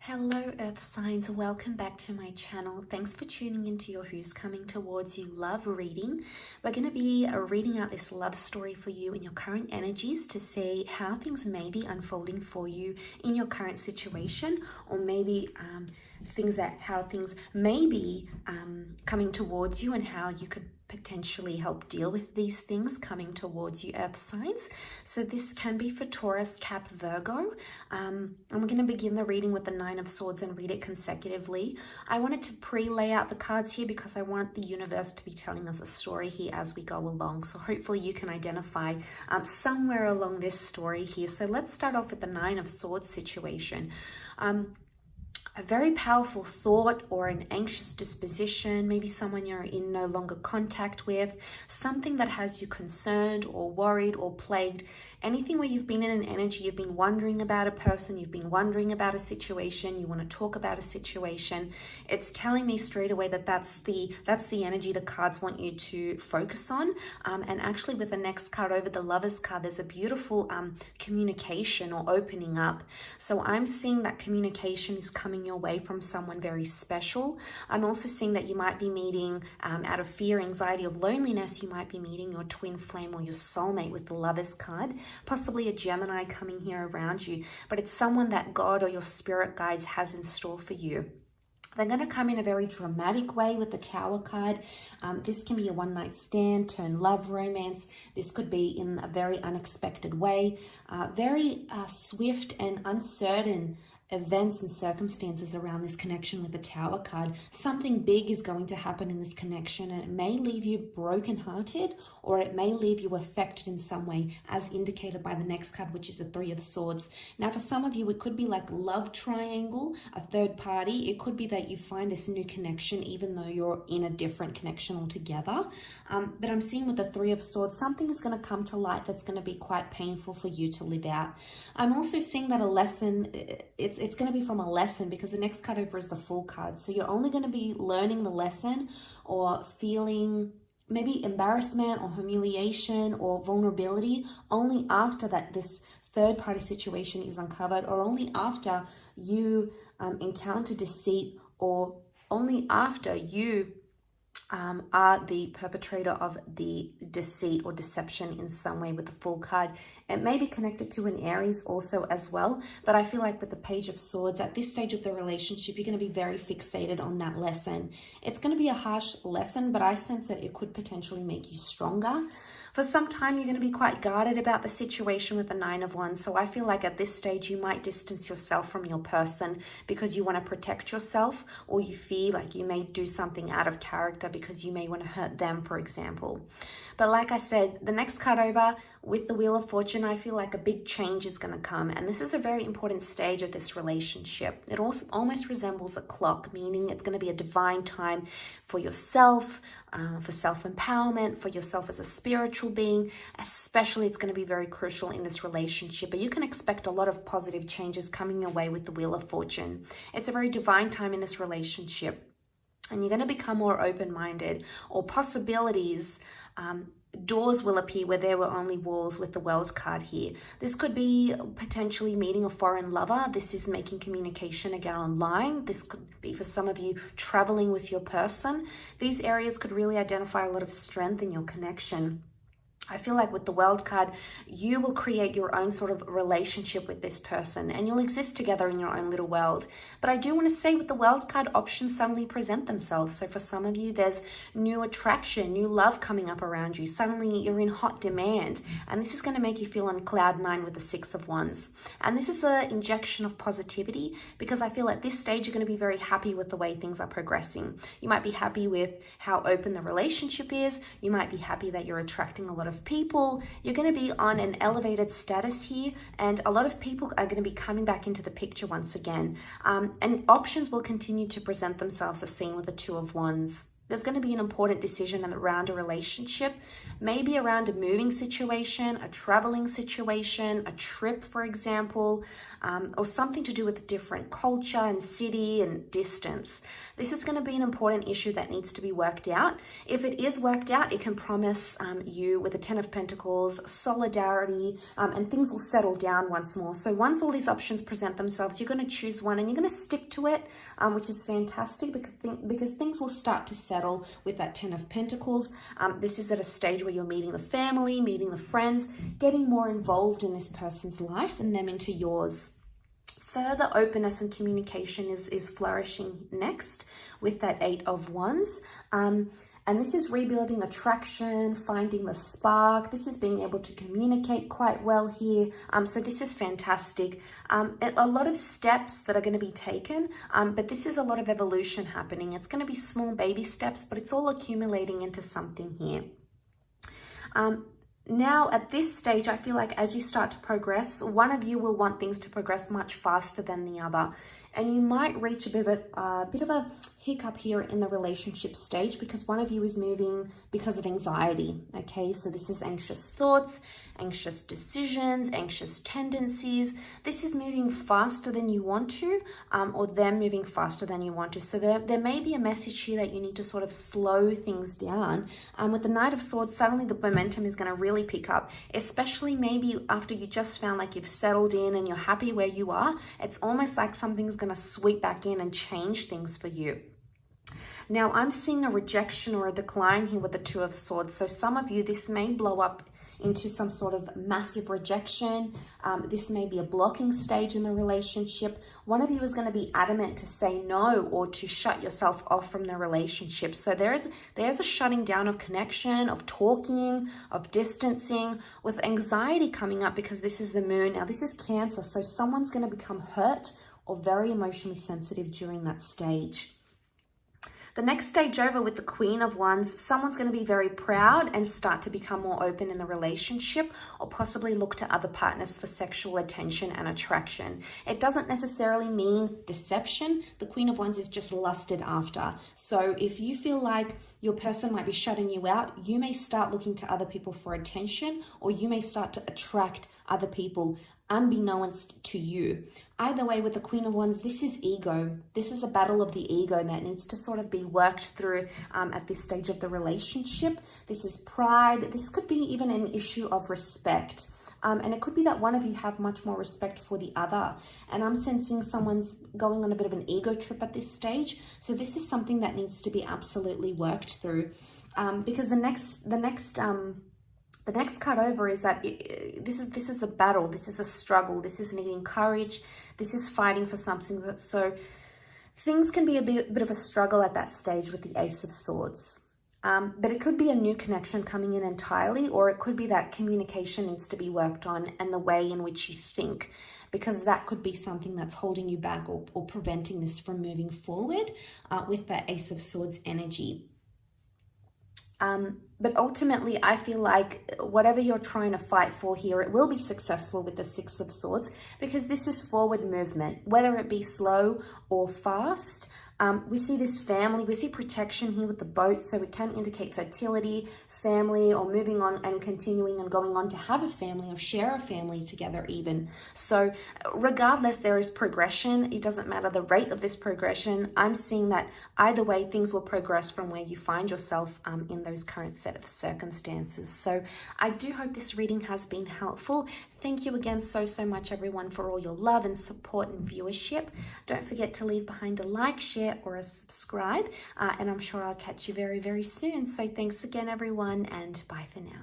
Hello Earth signs, welcome back to my channel. Thanks for tuning into your Who's Coming Towards You love reading. We're going to be reading out this love story for you in your current energies to see how things may be unfolding for you in your current situation, or maybe how things may be coming towards you and how you could potentially help deal with these things coming towards you, Earth signs. So this can be for Taurus, Cap, Virgo. And we're going to begin the reading with the Nine of Swords and read it consecutively. I wanted to pre-lay out the cards here because I want the universe to be telling us a story here as we go along. So hopefully you can identify somewhere along this story here. So let's start off with the Nine of Swords situation. A very powerful thought or an anxious disposition, maybe someone you're in no longer contact with, something that has you concerned or worried or plagued, anything where you've been in an energy, you've been wondering about a person, you've been wondering about a situation, you want to talk about a situation. It's telling me straight away that that's the energy the cards want you to focus on. And actually with the next card over, the Lover's card, there's a beautiful communication or opening up. So I'm seeing that communication is coming your way from someone very special. I'm also seeing that you might be meeting, out of fear, anxiety, of loneliness, you might be meeting your twin flame or your soulmate with the Lover's card, possibly a Gemini coming here around you, but it's someone that God or your spirit guides has in store for you. They're going to come in a very dramatic way with the Tower card. This can be a one-night stand, turn love, romance. This could be in a very unexpected way, very swift and uncertain events and circumstances around this connection with the Tower card. Something big is going to happen in this connection, and it may leave you brokenhearted, or it may leave you affected in some way, as indicated by the next card, which is the Three of Swords. Now, for some of you, it could be like love triangle, a third party. It could be that you find this new connection, even though you're in a different connection altogether. But I'm seeing with the Three of Swords, something is going to come to light that's going to be quite painful for you to live out. I'm also seeing that a lesson, it's going to be from a lesson, because the next card over is the Fool card. So you're only going to be learning the lesson or feeling maybe embarrassment or humiliation or vulnerability only after this third party situation is uncovered, or only after you encounter deceit, or only after you are the perpetrator of the deceit or deception in some way with the Fool card. It may be connected to an Aries also as well, but I feel like with the Page of Swords, at this stage of the relationship, you're going to be very fixated on that lesson. It's going to be a harsh lesson, but I sense that it could potentially make you stronger. For some time, you're going to be quite guarded about the situation with the Nine of Wands. So I feel like at this stage, you might distance yourself from your person because you want to protect yourself, or you feel like you may do something out of character because you may want to hurt them, for example. But like I said, the next card over with the Wheel of Fortune, I feel like a big change is going to come. And this is a very important stage of this relationship. It also almost resembles a clock, meaning it's going to be a divine time for yourself, for self-empowerment, for yourself as a spiritual being. Especially, it's going to be very crucial in this relationship. But you can expect a lot of positive changes coming your way with the Wheel of Fortune. It's a very divine time in this relationship. And you're going to become more open-minded, or possibilities, doors will appear where there were only walls with the World card here. This could be potentially meeting a foreign lover. This is making communication again online. This could be for some of you traveling with your person. These areas could really identify a lot of strength in your connection. I feel like with the World card, you will create your own sort of relationship with this person, and you'll exist together in your own little world. But I do want to say with the World card, options suddenly present themselves. So for some of you, there's new attraction, new love coming up around you. Suddenly you're in hot demand, and this is going to make you feel on cloud nine with the Six of Wands. And this is an injection of positivity, because I feel at this stage, you're going to be very happy with the way things are progressing. You might be happy with how open the relationship is. You might be happy that you're attracting a lot of people. You're going to be on an elevated status here, and a lot of people are going to be coming back into the picture once again. And options will continue to present themselves as seen with the Two of Wands. there's going to be an important decision around a relationship, maybe around a moving situation, a traveling situation, a trip, for example, or something to do with a different culture and city and distance. This is going to be an important issue that needs to be worked out. If it is worked out, it can promise you with the Ten of Pentacles, solidarity, and things will settle down once more. So once all these options present themselves, you're going to choose one and you're going to stick to it, which is fantastic because things will start to settle with that Ten of Pentacles. This is at a stage where you're meeting the family, meeting the friends, getting more involved in this person's life and them into yours. Further openness and communication is flourishing next with that Eight of Wands. And this is rebuilding attraction, finding the spark. This is being able to communicate quite well here. So this is fantastic. A lot of steps that are going to be taken, but this is a lot of evolution happening. It's going to be small baby steps, but it's all accumulating into something here. Now, at this stage, I feel like as you start to progress, one of you will want things to progress much faster than the other. And you might reach a bit of a hiccup here in the relationship stage because one of you is moving because of anxiety. Okay, so this is anxious thoughts, anxious decisions, anxious tendencies. This is moving faster than you want to, or them moving faster than you want to. So there may be a message here that you need to sort of slow things down. With the Knight of Swords, suddenly the momentum is going to really pick up, especially maybe after you just found like you've settled in and you're happy where you are. It's almost like something's going to sweep back in and change things for you. Now, I'm seeing a rejection or a decline here with the Two of Swords. So some of you, this may blow up into some sort of massive rejection. This may be a blocking stage in the relationship. One of you is going to be adamant to say no or to shut yourself off from the relationship. So there's a shutting down of connection, of talking, of distancing, with anxiety coming up because this is the moon. Now, this is Cancer, so someone's going to become hurt or very emotionally sensitive during that stage. The next stage over with the Queen of Wands, someone's going to be very proud and start to become more open in the relationship or possibly look to other partners for sexual attention and attraction. It doesn't necessarily mean deception. The Queen of Wands is just lusted after. So if you feel like your person might be shutting you out, you may start looking to other people for attention, or you may start to attract other people unbeknownst to you. Either way, with the Queen of Wands, this is ego. This is a battle of the ego that needs to sort of be worked through at this stage of the relationship. This is pride. This could be even an issue of respect. And it could be that one of you have much more respect for the other. And I'm sensing someone's going on a bit of an ego trip at this stage. So this is something that needs to be absolutely worked through. Because the next card over is that this is a battle, this is a struggle, this is needing courage, this is fighting for something. So things can be a bit of a struggle at that stage with the Ace of Swords. But it could be a new connection coming in entirely, or it could be that communication needs to be worked on and the way in which you think, because that could be something that's holding you back or preventing this from moving forward with that Ace of Swords energy. But ultimately, I feel like whatever you're trying to fight for here, it will be successful with the Six of Swords, because this is forward movement, whether it be slow or fast. We see this family, we see protection here with the boat, so it can indicate fertility, family, or moving on and continuing and going on to have a family or share a family together even. So regardless, there is progression. It doesn't matter the rate of this progression. I'm seeing that either way, things will progress from where you find yourself in those current set of circumstances. So I do hope this reading has been helpful. Thank you again so much, everyone, for all your love and support and viewership. Don't forget to leave behind a like, share, or a subscribe. And I'm sure I'll catch you very, very soon. So thanks again, everyone, and bye for now.